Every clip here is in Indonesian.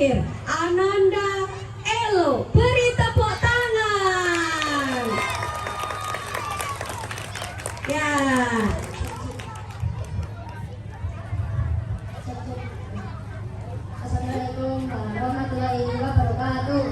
terakhir Ananda Elo, beri tepuk tangan. Ya. Assalamualaikum warahmatullahi wabarakatuh.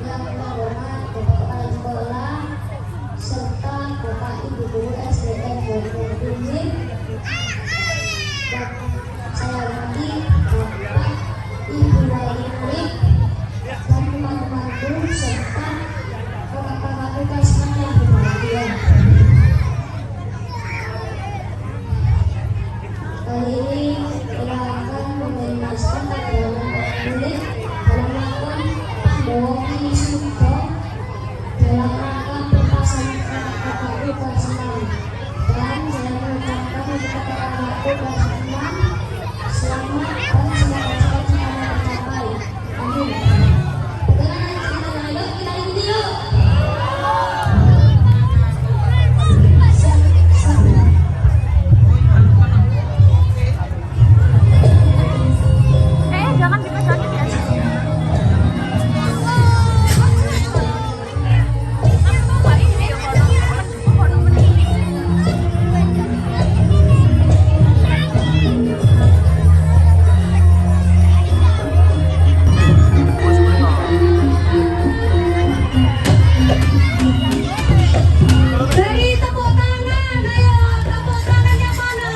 Yang terhormat Bapak Kepala Sekolah serta Bapak Ibu Guru SDN Bogor Tinggi, dan saya hormati Bapak Ibu wali murid dan teman-temanku serta kakak-kakak tugas yang berbahagia. Kali ini kita akan mementaskan dalam murid dalam rangka Pandowi Sudo dalam rangka pelepasan kakak tugas 6, dan saya mengucapkan kepada kakak tugas 6 selamat dan semoga cita-citanya tercapai. Amin. Kita ikuti yuk. Jangan dipegangin ya. Beri tepuk tangan, ayo tepuk tangan yang mana?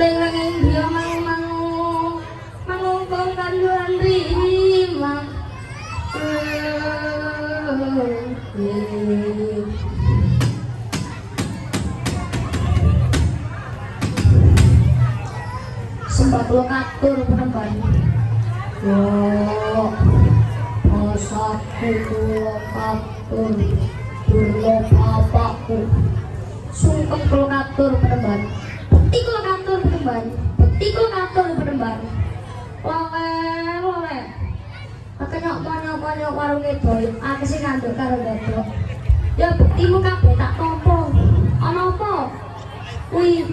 Lengan dia mangung kanduran rima. Sempat lokatur penemban. Yo, masaku lokatur, durlo bapakku. Sumpah lokatur penemban. Iku kantor penemban, iku kantor penemban. Lole, aku nyok warung itu, aku sih nganduk karo dadok. Ya buktimu kabeh tak tompo. Ana apa? Kuwi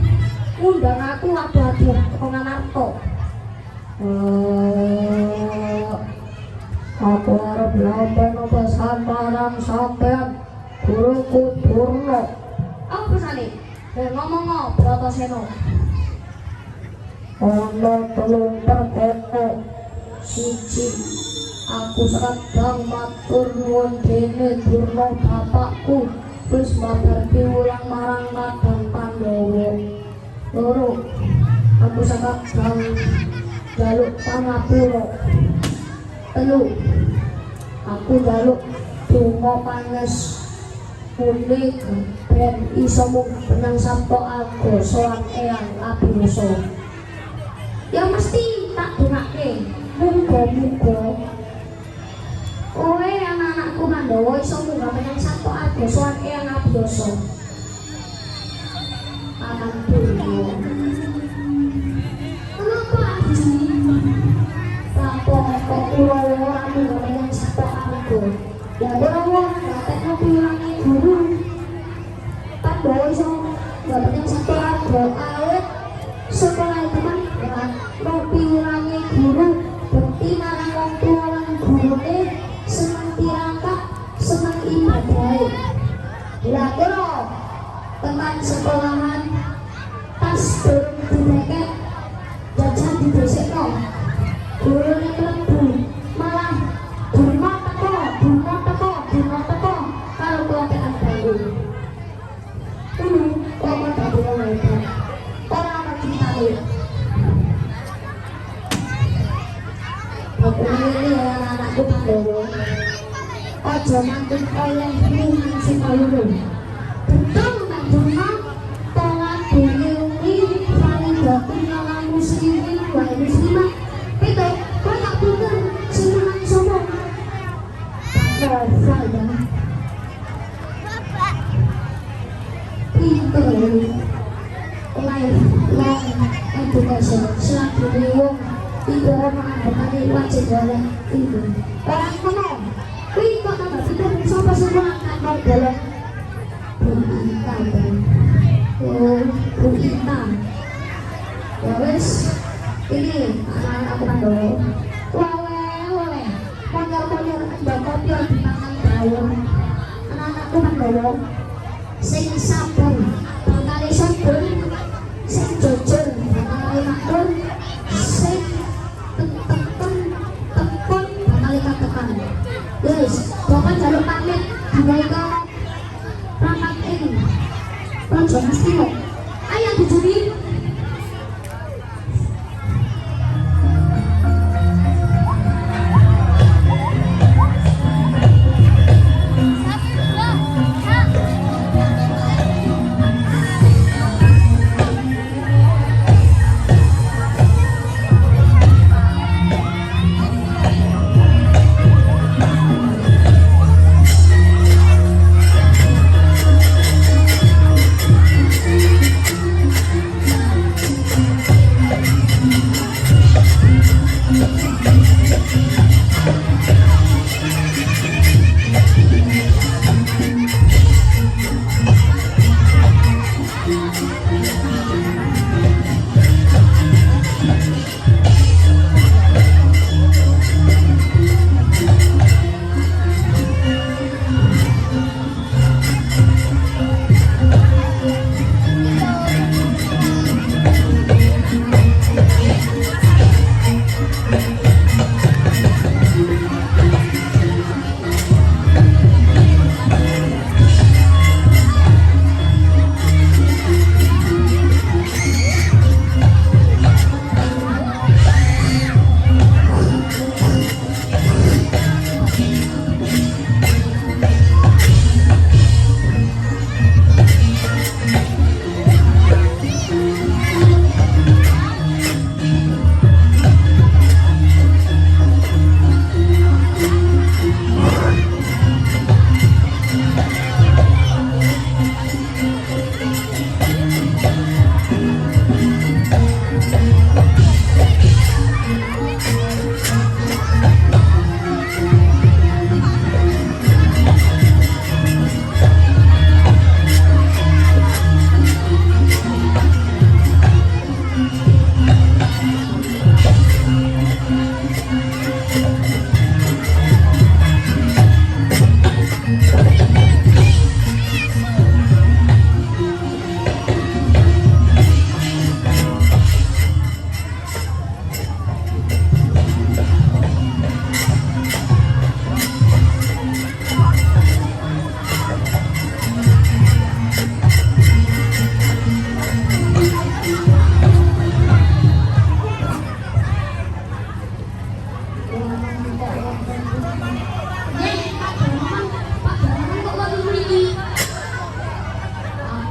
ngundang aku adu-adu kok nganarto. Aku arep lamben apa santaran sampean guruku Durna. Apa pesane? Ngomong Bratasena. Ono telung perkara. Siji, aku sedang matur nuwun dene Durna bapakku wis mabarke ulang marang Kadang Pandhawa. Loro, aku sedang jaluk pangapura. Telu, aku jaluk donga panes unik ben iso mung benang sampo aku sowan eyang Abiyasa. Ya mesti tak dongake muga-muga kowe anak-anakku Pandhawa iso munggah menyang sampo aku sowan eyang Abiyasa. Alhamdulillah. Kenapa Adi? Kok kula ora munggah menyang sampo aku? Ya ora ngatekno pirangi guru. Pandhawa iso munggah menyang sampo aku awet sekolah itu kan mau pirangi guru bukti marang wong tua lan gurune seneng tirakat seneng ibadah. Lah kira teman sekolahan tas durung direket jajan didhesikno gurune mlebu malah dungo teko karo kelompok baru. Kok dadi wong hebat ora ana critane. Aku ini anak-anakku Pandhawa aja mantun oleh nang sing loro. Betul tak dungo tolak diungi validatin ala muslimin wa muslimah. Itu kok tak pinter seneng sopo. Saya pinter life education selagi wong itu orang berkali wajib oleh ibu orang kono kuwi kok tambah pinter sapa semua angkat mau golong Bu Ita ya wis ini anak-anakku Pandhawa wae konyol-konyol mbak kopi di tangan bawah anak-anakku Pandhawa sing sabar bakal sabar sing jujur bakal makmur sing tekun bakal katekan. Wis bapak jaluk pamit gawe ka rapat ini Raja Mestino ayo dijuri.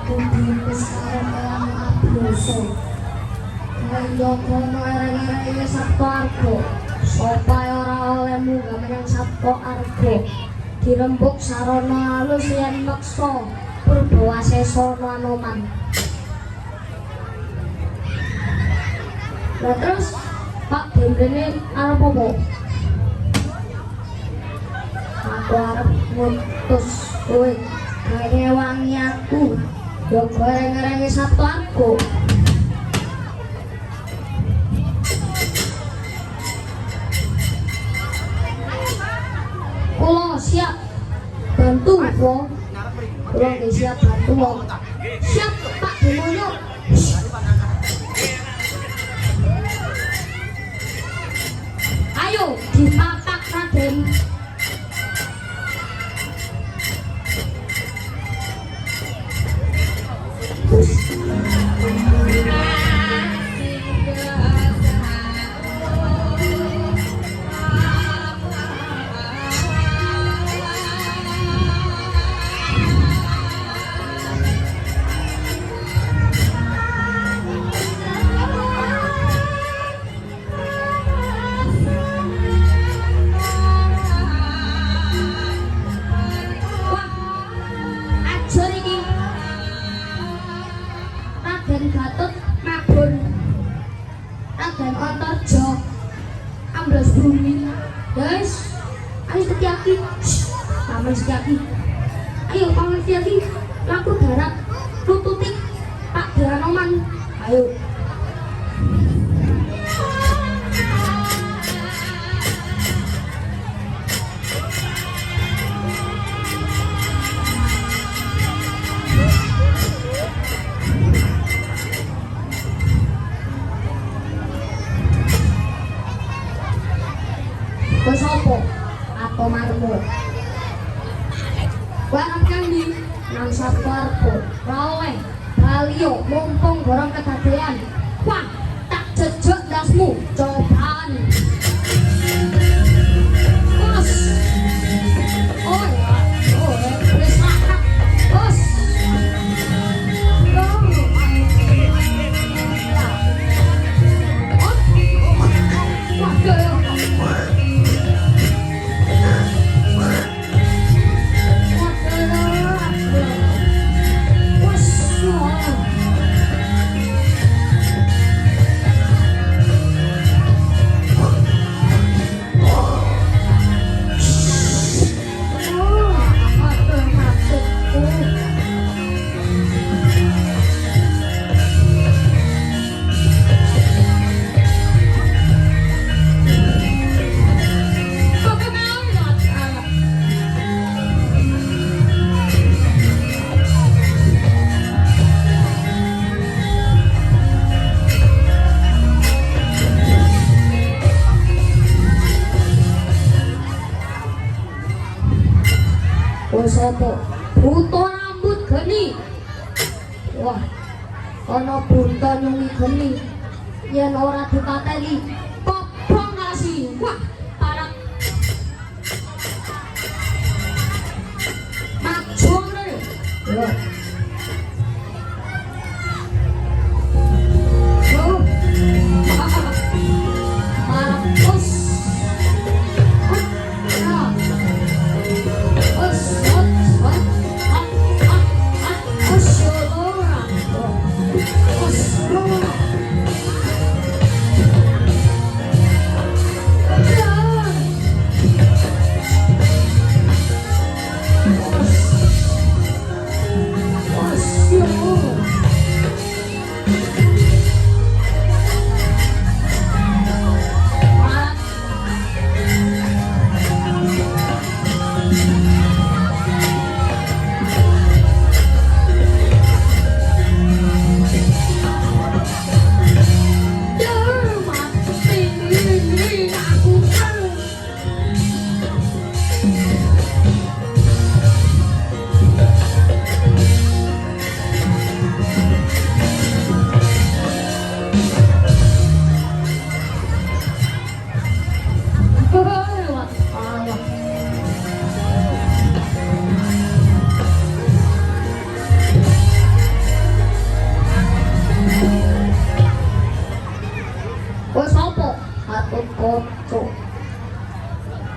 Kumpis karo kelang abroso kaya kono ereng-erenge Sabtu Arga sapa ora oleh munggah menyang Sabtu Arga dirembuk sarana alus yen meksa Purbawasesa Anoman. Lah terus Pak Demrene arep apa? Aku arep ngutus kowe gawe wangi aku yo goreng-gorenge Sabtu Arga. Kula siap bantu wong. Kula nggih siap bantu wong. Siap Pak Demoyo. Ayo dipapak Raden. Raden Gatot Mabun Raden Antarja amblas bumi guys ayo Setyaki Paman Setyaki ayo Paman Setyaki laku darat tututi Pak Anoman ayo wis apa apa marmu barang kandi nang Sabtu Arga ora oleh baliyo mumpung gorong kedadean wah tak jejeg dasmu cobaan bos oh ya wis rapat bos sopo buto rambut geni wah ana bunta nyungi geni yen ora dipateni popong nasi wah parah macone wah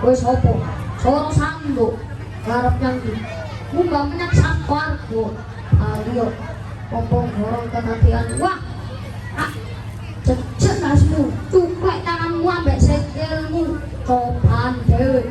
Wis apa? Soro sanduk garap nyanyi munggah menyang sapargo ayo apa gorong kekatian wah jejak nasmu cukwek tanganmu ambek sikilmu cobaan dhewe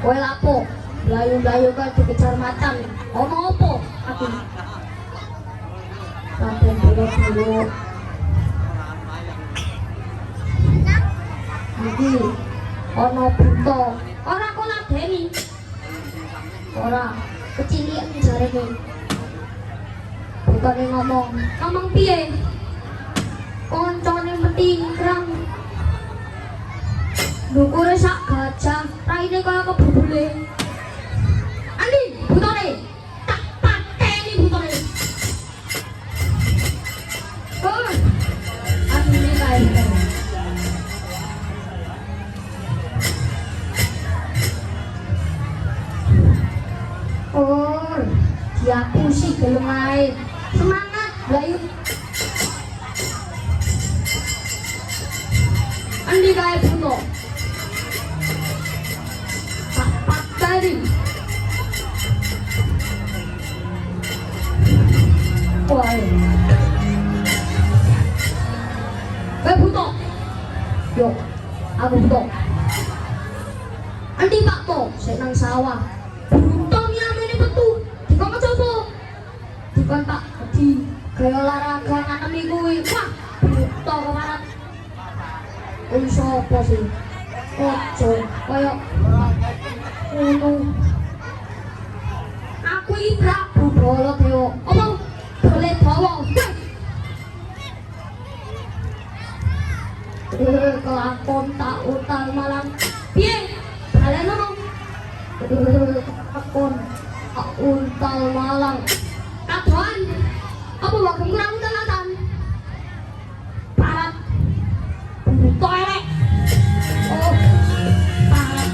kowe lapo blayu-blayu kan dikejar macan ono opo aku raden dulu iki ono buta ora kok ladeni ora kecilian jarene butane ngomong piye koncone penting krang dukure sak gajah raine kaya kebubule andi butane tak pateni butane oh andi kae oh dia pusing gelem ae semangat Blayu andi kae buto tadi wah buto yuk aku buto anti pak to senang sawah buto nyamene metu dikon coba dikon tak di gaya olahraga nganemi kuwi wah buto kemarin kuwi sapa sih ojo kaya aku iki Prabu Baladewa apa boleh bawa kelakon tak utang malam piye baleno kelakon tak untal malang kadoan apa wae kurang utan parat buto elek oh parat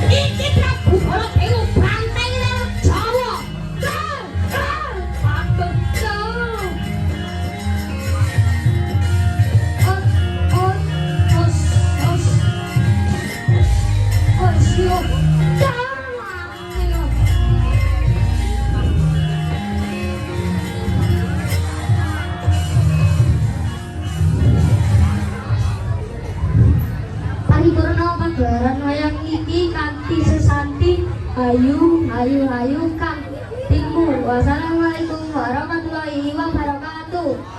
Iki Prabu Baladewa banteng lewat Jawa. Pagelaran wayang iki kanthi sesanti ayu kang timu. Wassalamualaikum warahmatullahi wabarakatuh.